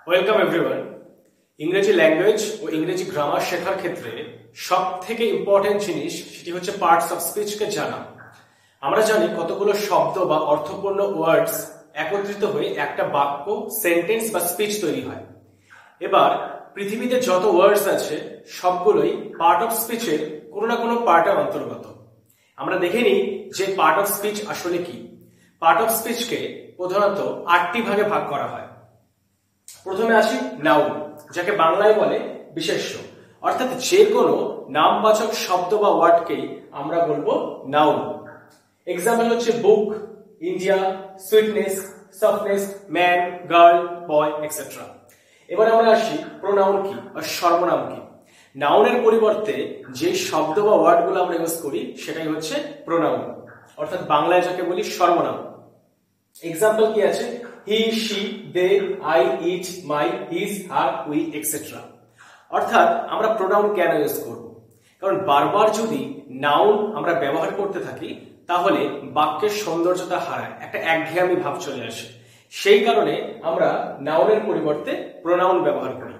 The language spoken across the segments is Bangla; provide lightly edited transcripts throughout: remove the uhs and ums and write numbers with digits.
Welcome everyone. ইংরেজি ল্যাঙ্গুয়েজ ও ইংরেজি গ্রামার শেখার ক্ষেত্রে সবথেকে ইম্পর্টেন্ট জিনিস সেটি হচ্ছে পার্টস অফ স্পিচকে জানা। আমরা জানি কতগুলো শব্দ বা অর্থপূর্ণ ওয়ার্ডস একত্রিত হয়ে একটা বাক্য, সেন্টেন্স বা স্পিচ তৈরি হয়। এবার পৃথিবীতে যত ওয়ার্ডস আছে সবগুলোই পার্ট অফ স্পিচের কোনো না কোনো পার্টের অন্তর্গত। আমরা দেখে নিই যে পার্ট অফ স্পিচ আসলে কি। পার্ট অফ স্পিচকে প্রধানত 8টি ভাগে ভাগ করা হয়। প্রথমে আসি নাউন, যাকে বাংলায় বলে বিশেষ্য, অর্থাৎ যে কোনো নামবাচক শব্দ বা ওয়ার্ডকেই আমরা বলবো নাউন। এক্সাম্পল হচ্ছে book, India, sweetness, softness, man, girl, boy, etcetera. এবার আমরা আসি প্রোনাউন কি বা সর্বনাম কি। নাউনের পরিবর্তে যে শব্দ বা ওয়ার্ডগুলো আমরা ইউজ করি সেটাই হচ্ছে প্রোনাউন, অর্থাৎ বাংলায় যাকে বলি সর্বনাম। এক্সাম্পল কি আছে? He, she, they, I, it, my, his, her, we, etcetera. অর্থাৎ আমরা প্রোনাউন কেন ইউজ করব? কারণ বারবার যদি নাউন আমরা ব্যবহার করতে থাকি তাহলে বাক্যের সৌন্দর্যতা হারায়, একটা একঘেয়েমি ভাব চলে আসে। সেই কারণে আমরা নাউনের পরিবর্তে প্রোনাউন ব্যবহার করি।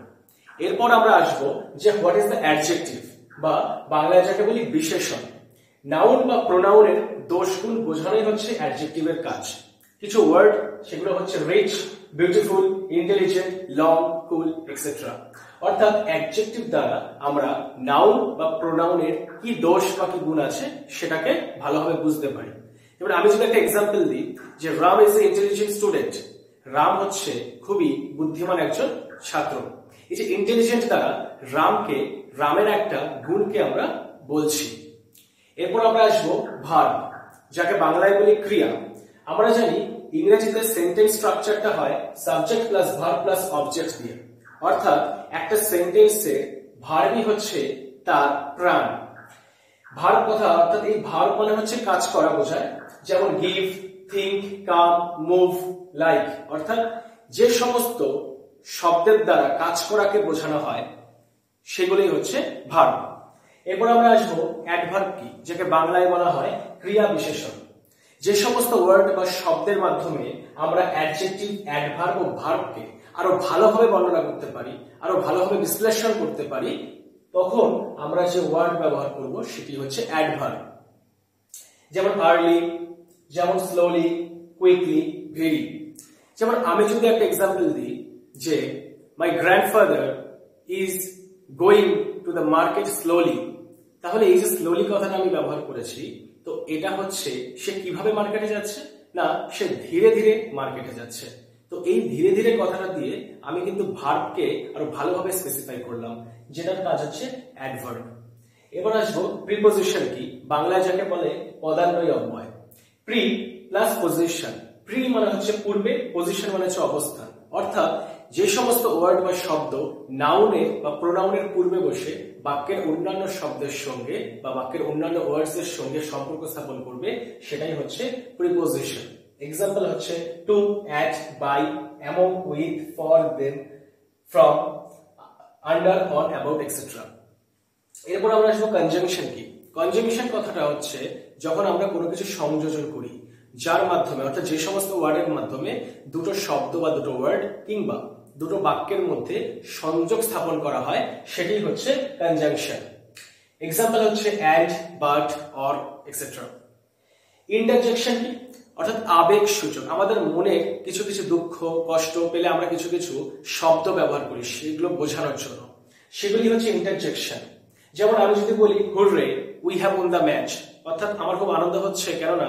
এরপর আমরা আসবো যে হোয়াট ইজ দ্য অ্যাডজেক্টিভ বা বাংলায় যাকে বলি বিশেষণ। নাউন বা প্রোনাউনের দোষ গুণ বোঝানোই হচ্ছে অ্যাডজেক্টিভের কাজ। কিছু ওয়ার্ড সেগুলো হচ্ছে রিচ, বিউটিফুল, ইন্টেলিজেন্ট, লং, কুল, এক্সেট্রা। অর্থাৎ অ্যাডজেক্টিভ দ্বারা আমরা নাউন বা প্রোনাউনের কি দোষ বা কি গুণ আছে সেটাকে ভালোভাবে বুঝতে পারি। এবার আমি যদি একটা এক্সাম্পল দিই যে Ram is a intelligent student, Ram হচ্ছে খুবই বুদ্ধিমান একজন ছাত্র। এই যে ইন্টেলিজেন্ট দ্বারা রামকে, রামের একটা গুণকে আমরা বলছি। এরপর আমরা আসবো ভার্ব, যাকে বাংলায় বলি ক্রিয়া। আমরা জানি ইংরেজিতে সেন্টেন্স স্ট্রাকচারটা হয় subject plus verb plus object দিয়ে, অর্থাৎ একটা সেন্টেন্সে ভার্বই হচ্ছে তার প্রাণ। ভার্ব কথা, অর্থাৎ এই ভার্ব মানে হচ্ছে কাজ করা বোঝায়, যেমন গিভ, থিঙ্ক, কাম, মুভ, লাইক। অর্থাৎ যে সমস্ত শব্দের দ্বারা কাজ করাকে বোঝানো হয় সেগুলোই হচ্ছে ভার্ব। এরপর আমরা আসবো অ্যাডভার্ব কি, যাকে বাংলায় বলা হয় ক্রিয়া বিশেষণ। যে সমস্ত ওয়ার্ড বা শব্দের মাধ্যমে আমরা অ্যাডজেক্টিভ, অ্যাডভার্ব ও ভার্বকে আরো ভালোভাবে বর্ণনা করতে পারি, আরো ভালোভাবে বিশ্লেষণ করতে পারি, তখন আমরা যে ওয়ার্ড ব্যবহার করব সেটি হচ্ছে অ্যাডভার্ব। যেমন আর্লি, যেমন স্লোলি, কুইকলি, ভেরি। যেমন আমি যদি একটা এক্সাম্পল দিই যে my grandfather is going to the market slowly, তাহলে এই যে স্লোলি কথাটা আমি ব্যবহার করেছি, তো এটা হচ্ছে সে কিভাবে মার্কেটে যাচ্ছে, না সে ধীরে ধীরে মার্কেটে যাচ্ছে। তো এই ধীরে ধীরে কথাটা দিয়ে আমি কিন্তু ভার্বকে আরো ভালোভাবে স্পেসিফাই করলাম, যেটার কাজ হচ্ছে অ্যাডভার্ব। এবার আসবো প্রিপজিশন কি, বাংলায় যাকে বলে পদান্বয়ী অব্যয়। Pre plus position. প্রি মানে হচ্ছে পূর্বে, পজিশন মানে হচ্ছে অবস্থান। অর্থাৎ যে সমস্ত ওয়ার্ড বা শব্দ নাউনের বা প্রোনাউনের পূর্বে বসে বাক্যের অন্যান্য শব্দের সঙ্গে বা বাক্যের অন্যান্য ওয়ার্ডস এর সঙ্গে সম্পর্ক স্থাপন করবে সেটাই হচ্ছে প্রিপজিশন। এক্সাম্পল হচ্ছে to, at, by, among, with, for, then, from, under, on, about, etcetera. এরপর আমরা আসবো কনজাংশন কি। কনজাংশন কথাটা হচ্ছে যখন আমরা কোনো কিছু সংযোজন করি, যার মাধ্যমে, অর্থাৎ যে সমস্ত ওয়ার্ডের মাধ্যমে দুটো শব্দ বা দুটো ওয়ার্ড কিংবা দুটো বাক্যের মধ্যে সংযোগ স্থাপন করা হয় সেটাই হচ্ছে কনজাংশন। এক্সাম্পল হচ্ছে and, but, or, etcetera. Interjection কি, অর্থাৎ আবেগ সূচক। আমাদের মনে কিছু কিছু দুঃখ, কষ্ট পেলে আমরা কিছু কিছু শব্দ ব্যবহার করি সেগুলো বোঝানোর জন্য, সেগুলি হচ্ছে ইন্টারজেকশন। যেমন আমি যদি বলি hurray, we have won the match, অর্থাৎ আমার খুব আনন্দ হচ্ছে কেননা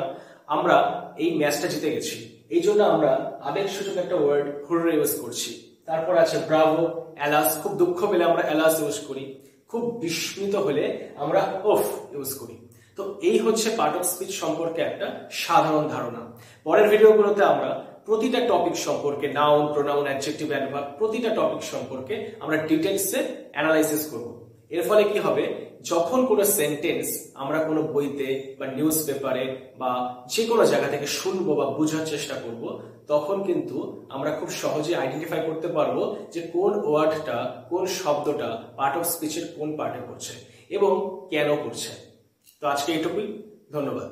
আমরা এই ম্যাচটা জিতে গেছি, এই জন্য আমরা আবেগ সূচক একটা ওয়ার্ড হুররে ইউজ করছি। তারপর আছে ব্রাভো, অ্যালাস, খুব দুঃখ পেলে আমরা অ্যালাস ইউজ করি, খুব বিস্মিত হলে আমরা ওফ ইউজ করি। তো এই হচ্ছে পার্ট অফ স্পিচ সম্পর্কে একটা সাধারণ ধারণা। পরের ভিডিওগুলোতে আমরা প্রতিটা টপিক সম্পর্কে, নাউন, প্রোনাউন, অ্যাডজেক্টিভ, অ্যাডভার্ব, প্রতিটা টপিক সম্পর্কে আমরা ডিটেইলসে অ্যানালাইসিস করব। এর ফলে কি হবে, যখন কোনো সেন্টেন্স আমরা কোনো বইতে বা নিউজ পেপারে বা যে কোনো জায়গা থেকে শুনবো বা বোঝার চেষ্টা করব, তখন কিন্তু আমরা খুব সহজে আইডেন্টিফাই করতে পারবো যে কোন ওয়ার্ডটা, কোন শব্দটা পার্ট অফ স্পিচের কোন পার্টে পড়ছে এবং কেন পড়ছে। তো আজকে এইটুকুই, ধন্যবাদ।